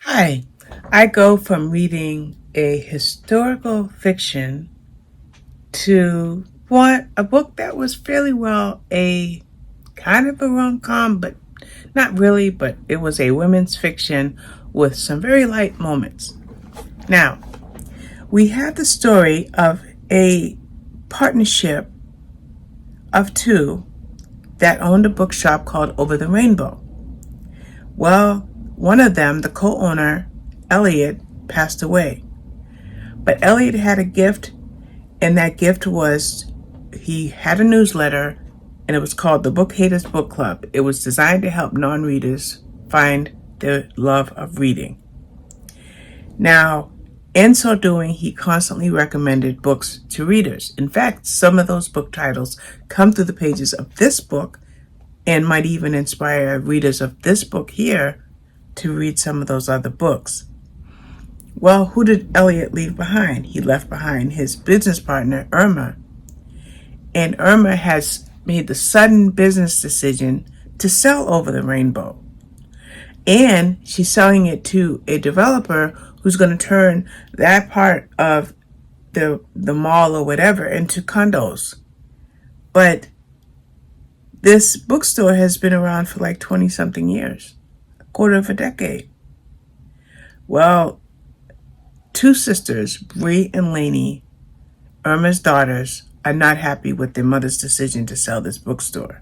Hi, I go from reading a historical fiction to a book that was fairly well a kind of a rom-com, but not really, but it was a women's fiction with some very light moments. Now, we have the story of a partnership of two that owned a bookshop called Over the Rainbow. Well, one of them, the co-owner, Elliot, passed away. But Elliot had a gift, and that gift was he had a newsletter, and it was called the Book Haters Book Club. It was designed to help non-readers find their love of reading. Now, in so doing, he constantly recommended books to readers. In fact, some of those book titles come through the pages of this book and might even inspire readers of this book here to read some of those other books. Well, who did Elliot leave behind? He left behind his business partner, Irma. And Irma has made the sudden business decision to sell Over the Rainbow. And she's selling it to a developer who's going to turn that part of the mall or whatever into condos. But this bookstore has been around for like 20-something years, a quarter of a decade. Well, two sisters, Bree and Lainey, Irma's daughters, are not happy with their mother's decision to sell this bookstore.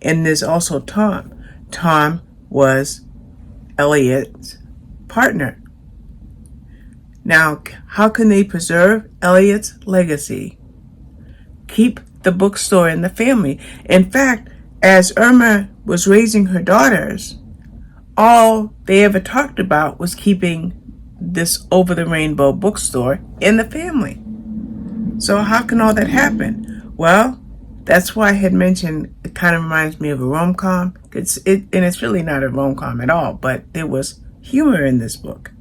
And there's also Tom. Tom was Elliot's partner. Now, how can they preserve Elliot's legacy? Keep the bookstore in the family. In fact, as Irma was raising her daughters, all they ever talked about was keeping this Over the Rainbow bookstore in the family. So how can all that happen? Well, that's why I had mentioned it kind of reminds me of a rom-com. And it's really not a rom-com at all, but there was humor in this book.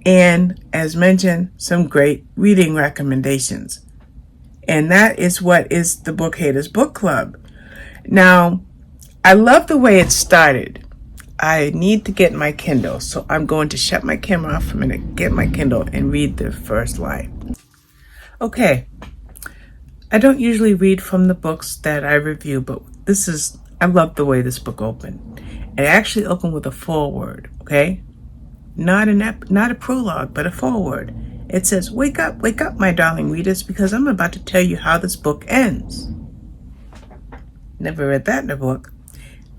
And as mentioned, some great reading recommendations. And that is what is the Book Haters Book Club. Now, I love the way it started. I need to get my Kindle, so I'm going to shut my camera off for a minute, get my Kindle, and read the first line. Okay, I don't usually read from the books that I review, but I love the way this book opened. It actually opened with a foreword, okay? Not a prologue, but a foreword. It says, wake up, my darling readers, because I'm about to tell you how this book ends. Never read that in a book.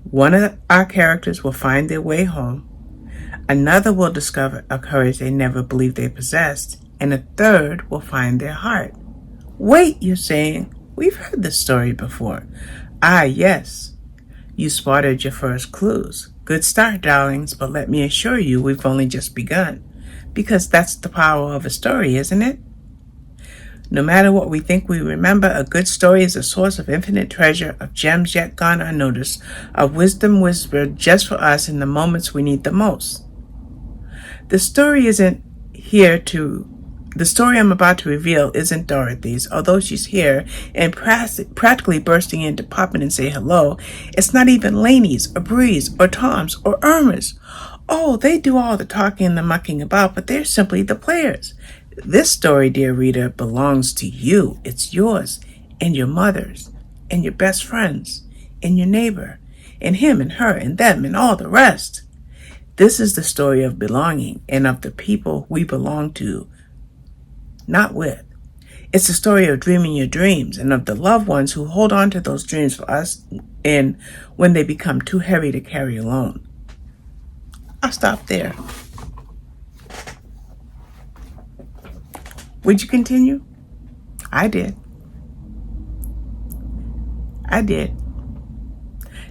One of our characters will find their way home. Another will discover a courage they never believed they possessed. And a third will find their heart. Wait, you're saying, we've heard this story before. Ah, yes. You spotted your first clues. Good start, darlings, but let me assure you we've only just begun. Because that's the power of a story, isn't it? No matter what we think we remember, a good story is a source of infinite treasure, of gems yet gone unnoticed, of wisdom whispered just for us in the moments we need the most. The story I'm about to reveal isn't Dorothy's, although she's here and practically bursting in to pop in and say hello. It's not even Lainey's or Bree's or Tom's or Irma's. Oh, they do all the talking and the mucking about, but they're simply the players. This story, dear reader, belongs to you. It's yours and your mother's and your best friends and your neighbor and him and her and them and all the rest. This is the story of belonging and of the people we belong to, not with. It's the story of dreaming your dreams and of the loved ones who hold on to those dreams for us and when they become too heavy to carry alone. I'll stop there. Would you continue? I did.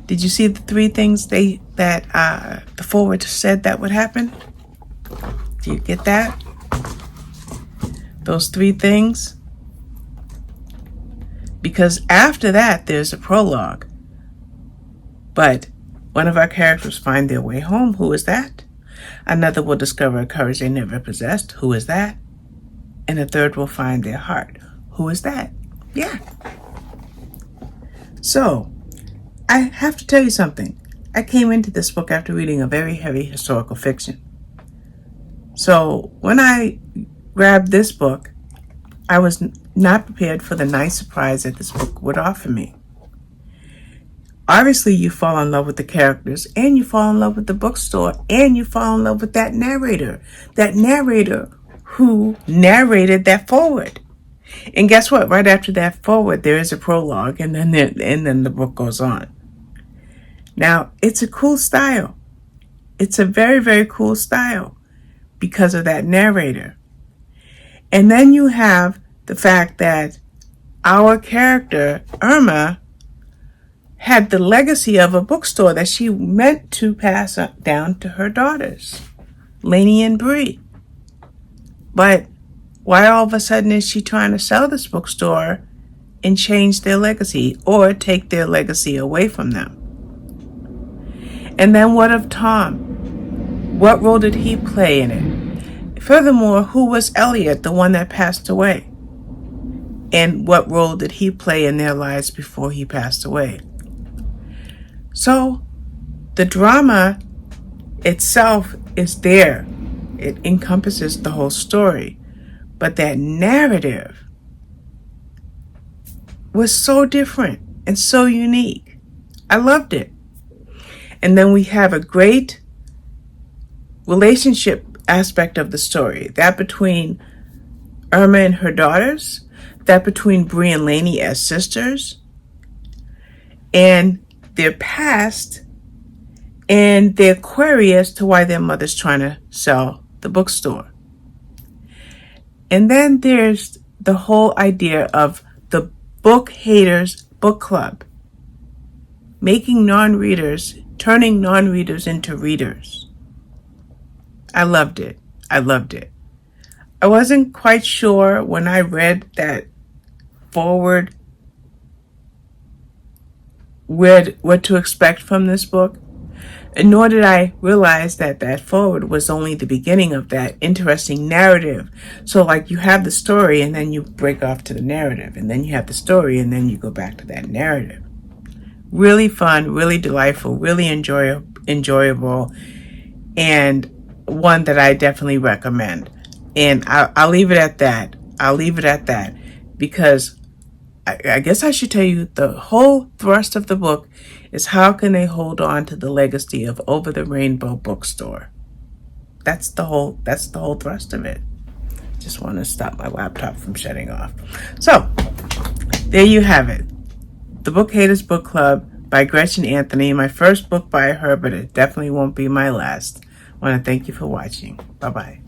Did you see the three things that the foreword said that would happen? Do you get that? Those three things? Because after that, there's a prologue. But one of our characters find their way home. Who is that? Another will discover a courage they never possessed. Who is that? And a third will find their heart. Who is that? Yeah. So, I have to tell you something. I came into this book after reading a very heavy historical fiction. So when I grabbed this book, I was not prepared for the nice surprise that this book would offer me. Obviously, you fall in love with the characters, and you fall in love with the bookstore, and you fall in love with that narrator who narrated that forward. And guess what? Right after that forward, there is a prologue, and then the book goes on. Now, it's a cool style. It's a very, very cool style because of that narrator. And then you have the fact that our character, Irma, had the legacy of a bookstore that she meant to pass down to her daughters, Lainey and Bree. But why all of a sudden is she trying to sell this bookstore and change their legacy or take their legacy away from them? And then what of Tom? What role did he play in it? Furthermore, who was Elliot, the one that passed away? And what role did he play in their lives before he passed away? So the drama itself is there. It encompasses the whole story. But that narrative was so different and so unique. I loved it. And then we have a great relationship aspect of the story. That between Irma and her daughters. That between Bree and Lainey as sisters. And their past and their query as to why their mother's trying to sell the bookstore. And then there's the whole idea of the book haters book club, turning non-readers into readers. I loved it. I wasn't quite sure when I read that forward what to expect from this book, and nor did I realize that that forward was only the beginning of that interesting narrative. So like you have the story and then you break off to the narrative, and then you have the story and then you go back to that narrative. Really fun, really delightful, really enjoyable, and one that I definitely recommend. And I'll leave it at that. Because I guess I should tell you the whole thrust of the book is how can they hold on to the legacy of Over the Rainbow Bookstore. That's the whole thrust of it. Just want to stop my laptop from shutting off. So there you have it. The Book Haters Book Club by Gretchen Anthony. My first book by her, but it definitely won't be my last. I want to thank you for watching. Bye-bye.